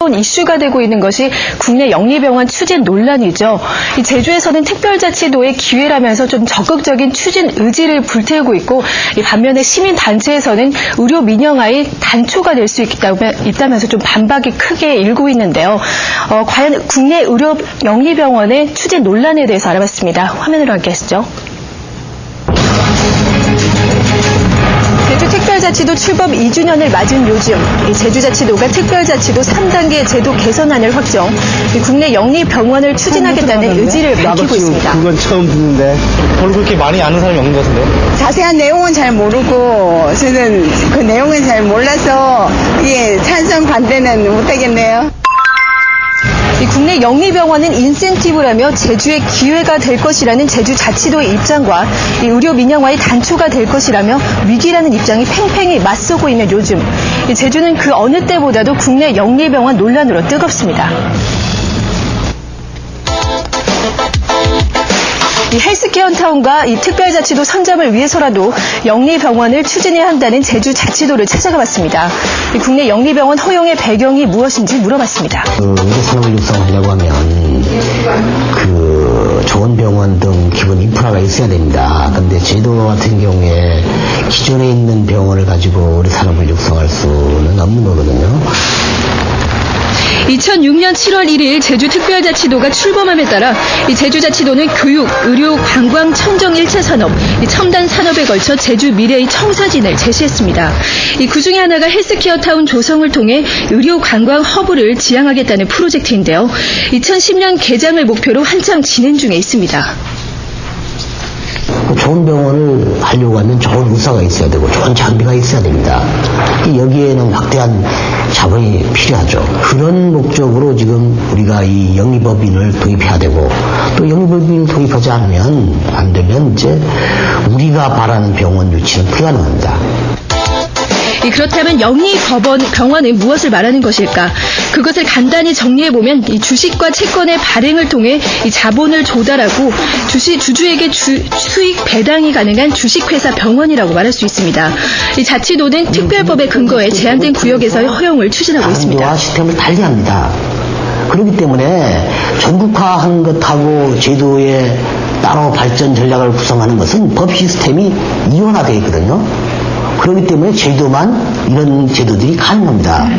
뜨거운 이슈가 되고 있는 것이 국내 영리병원 추진 논란이죠. 이 제주에서는 특별자치도의 기회라면서 좀 적극적인 추진 의지를 불태우고 있고, 이 반면에 시민단체에서는 의료 민영화의 단초가 될 수 있다면서 좀 반박이 크게 일고 있는데요. 과연 국내 의료 영리병원의 추진 논란에 대해서 알아봤습니다. 화면으로 함께 하시죠. 제주특별자치도 출범 2주년을 맞은 요즘, 제주자치도가 특별자치도 3단계 제도 개선안을 확정, 국내 영리병원을 추진하겠다는 의지를 밝히고 있습니다. 그건 처음 듣는데. 별로 그렇게 많이 아는 사람이 없는 것 같은데. 자세한 내용은 잘 모르고 저는 그 내용은 잘 몰라서 이게 찬성 반대는 못하겠네요. 이 국내 영리병원은 인센티브라며 제주의 기회가 될 것이라는 제주자치도의 입장과 이 의료 민영화의 단초가 될 것이라며 위기라는 입장이 팽팽히 맞서고 있는 요즘, 이 제주는 그 어느 때보다도 국내 영리병원 논란으로 뜨겁습니다. 이 헬스케어 타운과 이 특별자치도 선점을 위해서라도 영리병원을 추진해야 한다는 제주자치도를 찾아가 봤습니다. 이 국내 영리병원 허용의 배경이 무엇인지 물어봤습니다. 의료 산업을 육성하려고 하면 좋은 병원 등 기본 인프라가 있어야 됩니다. 그런데 제도 같은 경우에 기존에 있는 병원을 가지고 의료 산업을 육성할 수는 없는 거거든요. 2006년 7월 1일 제주특별자치도가 출범함에 따라 이 제주자치도는 교육, 의료, 관광, 청정 1차 산업, 이 첨단 산업에 걸쳐 제주 미래의 청사진을 제시했습니다. 이 그중에 하나가 헬스케어 타운 조성을 통해 의료 관광 허브를 지향하겠다는 프로젝트인데요. 2010년 개장을 목표로 한창 진행 중에 있습니다. 좋은 병원을 하려고 하면 좋은 의사가 있어야 되고 좋은 장비가 있어야 됩니다. 여기에는 막대한 자본이 필요하죠. 그런 목적으로 지금 우리가 이 영리법인을 도입해야 되고, 또 영리법인을 도입하지 않으면 안 되면 이제 우리가 바라는 병원 유치는 불가능합니다. 그렇다면 영리병원은 무엇을 말하는 것일까? 그것을 간단히 정리해보면 이 주식과 채권의 발행을 통해 이 자본을 조달하고 주주에게 수익 배당이 가능한 주식회사 병원이라고 말할 수 있습니다. 이 자치도는 특별법에 근거해 제한된 구역에서의 허용을 추진하고 있습니다. 제도와 시스템을 달리합니다. 그렇기 때문에 전국화한 것하고 제도의 따로 발전 전략을 구성하는 것은 법 시스템이 이원화되어 있거든요. 그렇기 때문에 제도만 이런 제도들이 가능합니다.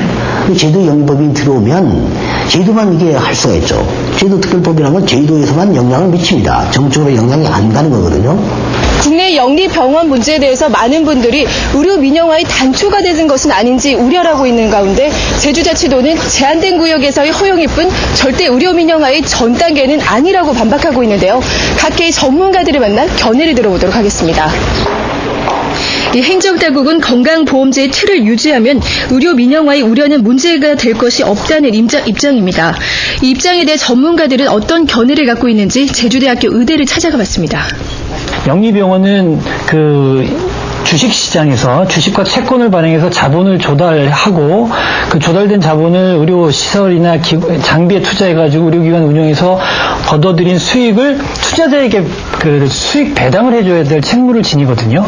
제도 영리법인이 들어오면 제도만 이게 할 수가 있죠. 제도 특별법이라는 건 제도에서만 영향을 미칩니다. 정적으로 영향이 안 가는 거거든요. 국내 영리병원 문제에 대해서 많은 분들이 의료 민영화의 단초가 되는 것은 아닌지 우려를 하고 있는 가운데 제주자치도는 제한된 구역에서의 허용일 뿐 절대 의료 민영화의 전 단계는 아니라고 반박하고 있는데요. 각계의 전문가들을 만나 견해를 들어보도록 하겠습니다. 이 행정당국은 건강보험제의 틀을 유지하면 의료 민영화의 우려는 문제가 될 것이 없다는 입장입니다. 이 입장에 대해 전문가들은 어떤 견해를 갖고 있는지 제주대학교 의대를 찾아가 봤습니다. 영리병원은 주식시장에서 주식과 채권을 발행해서 자본을 조달하고 그 조달된 자본을 의료시설이나 장비에 투자해가지고 의료기관 운영해서 얻어들인 수익을 투자자에게 수익 배당을 해줘야 될 책무를 지니거든요.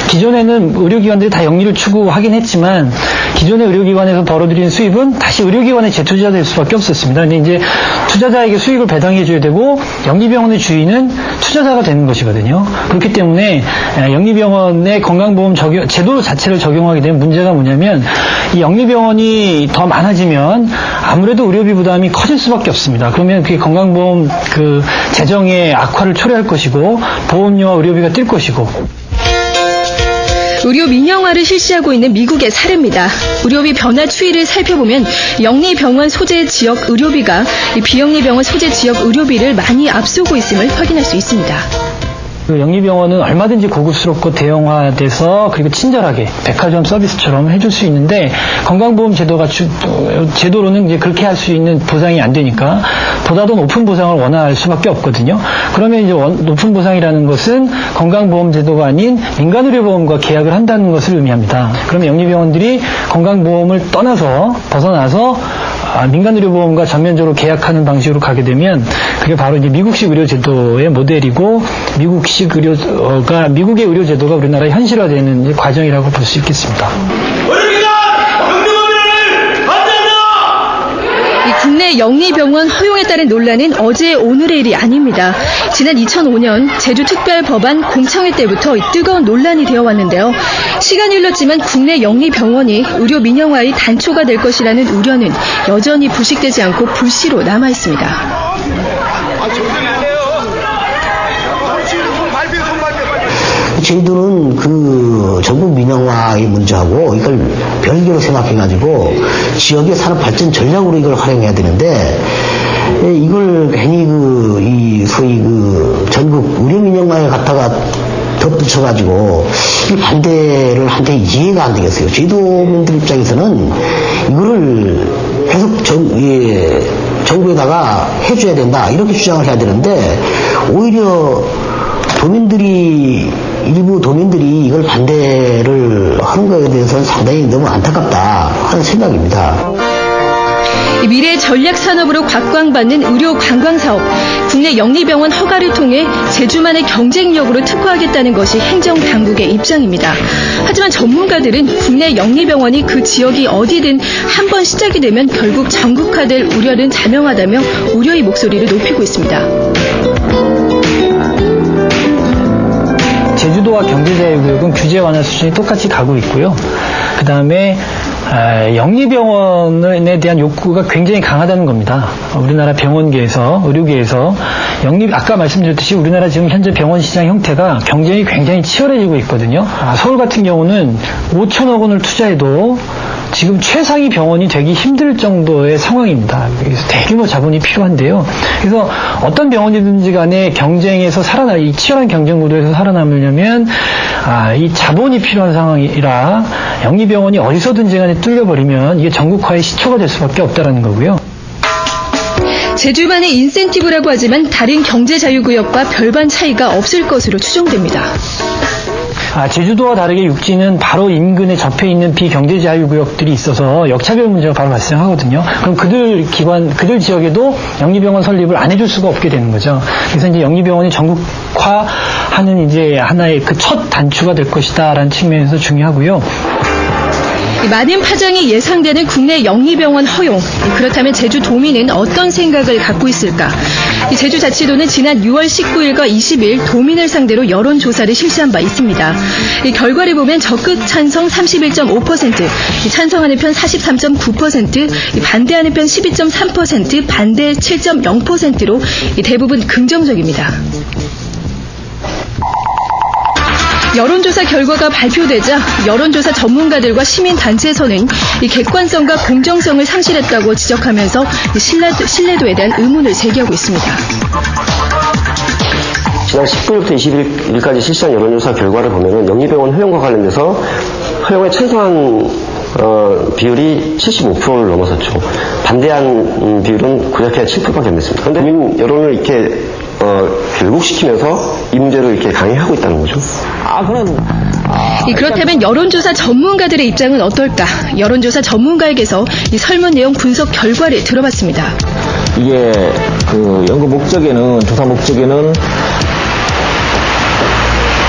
기존에는 의료기관들이 다 영리를 추구하긴 했지만 기존의 의료기관에서 벌어들인 수익은 다시 의료기관에 재투자될 수밖에 없었습니다. 근데 이제 투자자에게 수익을 배당해줘야 되고 영리병원의 주인은 투자자가 되는 것이거든요. 그렇기 때문에 영리병원의 건강보험 제도 자체를 적용하게 되면 문제가 뭐냐면 이 영리병원이 더 많아지면 아무래도 의료비 부담이 커질 수밖에 없습니다. 그러면 그게 건강보험 재정의 악화를 초래할 것이고 보험료와 의료비가 뛸 것이고. 의료 민영화를 실시하고 있는 미국의 사례입니다. 의료비 변화 추이를 살펴보면 영리병원 소재 지역 의료비가 비영리병원 소재 지역 의료비를 많이 앞서고 있음을 확인할 수 있습니다. 영리병원은 얼마든지 고급스럽고 대형화돼서 그리고 친절하게 백화점 서비스처럼 해줄 수 있는데 건강보험 제도로는 이제 그렇게 할 수 있는 보상이 안 되니까 보다 더 높은 보상을 원할 수밖에 없거든요. 그러면 이제 높은 보상이라는 것은 건강보험 제도가 아닌 민간의료보험과 계약을 한다는 것을 의미합니다. 그러면 영리병원들이 건강보험을 벗어나서 민간의료보험과 전면적으로 계약하는 방식으로 가게 되면 그게 바로 이제 미국식 의료제도의 모델이고 미국의 의료제도가 우리나라에 현실화되는 과정이라고 볼 수 있겠습니다. 의료기관 영리법인을 반대합니다. 국내 영리병원 허용에 따른 논란은 어제 오늘의 일이 아닙니다. 지난 2005년 제주특별법안 공청회 때부터 뜨거운 논란이 되어 왔는데요. 시간이 흘렀지만 국내 영리병원이 의료 민영화의 단초가 될 것이라는 우려는 여전히 부식되지 않고 불씨로 남아 있습니다. 저희들은 그 전국 민영화의 문제하고 이걸 별개로 생각해가지고 지역의 산업 발전 전략으로 이걸 활용해야 되는데 이걸 괜히 이 소위 전국 의료 민영화에 갖다가 덧붙여가지고 이 반대를 한데 이해가 안 되겠어요. 제도민들 입장에서는 이거를 계속 정부에다가 해줘야 된다 이렇게 주장을 해야 되는데 오히려 일부 도민들이 이걸 반대를 하는 것에 대해서는 상당히 너무 안타깝다 하는 생각입니다. 미래 전략 산업으로 각광받는 의료 관광 사업, 국내 영리병원 허가를 통해 제주만의 경쟁력으로 특화하겠다는 것이 행정당국의 입장입니다. 하지만 전문가들은 국내 영리병원이 그 지역이 어디든 한번 시작이 되면 결국 전국화될 우려는 자명하다며 우려의 목소리를 높이고 있습니다. 제주도와 경제자유구역은 규제 완화 수준이 똑같이 가고 있고요. 그 다음에 영리병원에 대한 욕구가 굉장히 강하다는 겁니다. 우리나라 병원계에서, 의료계에서 아까 말씀드렸듯이 우리나라 지금 현재 병원 시장 형태가 경쟁이 굉장히 치열해지고 있거든요. 서울 같은 경우는 5천억 원을 투자해도 지금 최상위 병원이 되기 힘들 정도의 상황입니다. 그래서 대규모 자본이 필요한데요. 그래서 어떤 병원이든지 간에 경쟁에서 이 치열한 경쟁 구도에서 살아남으려면 이 자본이 필요한 상황이라 영리병원이 어디서든지 간에 뚫려버리면 이게 전국화의 시초가 될 수밖에 없다는 거고요. 제주만의 인센티브라고 하지만 다른 경제자유구역과 별반 차이가 없을 것으로 추정됩니다. 제주도와 다르게 육지는 바로 인근에 접해 있는 비경제자유구역들이 있어서 역차별 문제가 바로 발생하거든요. 그럼 그들 지역에도 영리병원 설립을 안 해줄 수가 없게 되는 거죠. 그래서 이제 영리병원이 전국화하는 이제 하나의 그 첫 단추가 될 것이다라는 측면에서 중요하고요. 많은 파장이 예상되는 국내 영리병원 허용. 그렇다면 제주도민은 어떤 생각을 갖고 있을까? 제주자치도는 지난 6월 19일과 20일 도민을 상대로 여론조사를 실시한 바 있습니다. 이 결과를 보면 적극 찬성 31.5%, 찬성하는 편 43.9%, 반대하는 편 12.3%, 반대 7.0%로 대부분 긍정적입니다. 여론조사 결과가 발표되자 여론조사 전문가들과 시민단체에서는 이 객관성과 공정성을 상실했다고 지적하면서 신뢰도에 대한 의문을 제기하고 있습니다. 지난 19일부터 21일까지 실시한 여론조사 결과를 보면 영리병원 허용과 관련돼서 허용에 찬성한 비율이 75%를 넘어섰죠. 반대한 비율은 고작해야 7%밖에 안 됐습니다. 그런데 국민 여론을 이렇게 결국시키면서 이 문제를 이렇게 강행하고 있다는 거죠. 그렇다면 여론조사 전문가들의 입장은 어떨까? 여론조사 전문가에게서 이 설문 내용 분석 결과를 들어봤습니다. 이게 조사 목적에는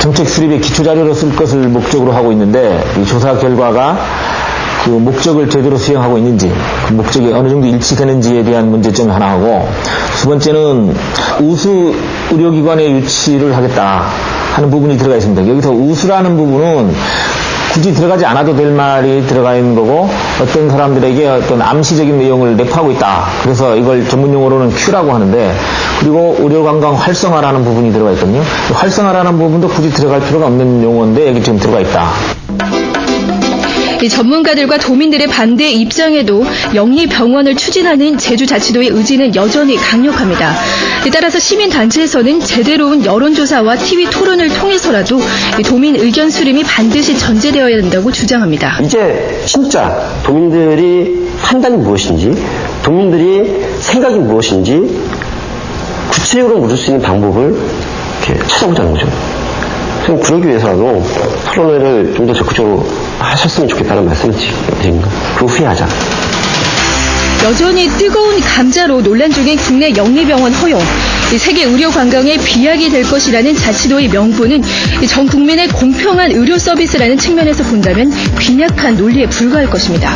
정책 수립의 기초자료로 쓸 것을 목적으로 하고 있는데 이 조사 결과가 그 목적을 제대로 수행하고 있는지, 그 목적이 어느 정도 일치되는지에 대한 문제점이 하나 하고, 두 번째는 우수 의료기관의 유치를 하겠다 하는 부분이 들어가 있습니다. 여기서 우수라는 부분은 굳이 들어가지 않아도 될 말이 들어가 있는 거고, 어떤 사람들에게 어떤 암시적인 내용을 내포하고 있다. 그래서 이걸 전문용어로는 Q라고 하는데, 그리고 의료관광 활성화라는 부분이 들어가 있거든요. 활성화라는 부분도 굳이 들어갈 필요가 없는 용어인데 여기 지금 들어가 있다. 이 전문가들과 도민들의 반대 입장에도 영리병원을 추진하는 제주자치도의 의지는 여전히 강력합니다. 따라서 시민단체에서는 제대로운 여론조사와 TV 토론을 통해서라도 이 도민 의견 수렴이 반드시 전제되어야 한다고 주장합니다. 이제 진짜 도민들이 판단이 무엇인지, 도민들이 생각이 무엇인지 구체적으로 물을 수 있는 방법을 이렇게 찾아보자는 거죠. 그러기 위해서라도 토론회를 좀 더 적극적으로 하셨으면 좋겠다는 말씀을 드립니다. 그 후에 하자. 여전히 뜨거운 감자로 논란 중인 국내 영리병원 허용. 세계 의료 관광의 비약이 될 것이라는 자치도의 명분은 전 국민의 공평한 의료 서비스라는 측면에서 본다면 빈약한 논리에 불과할 것입니다.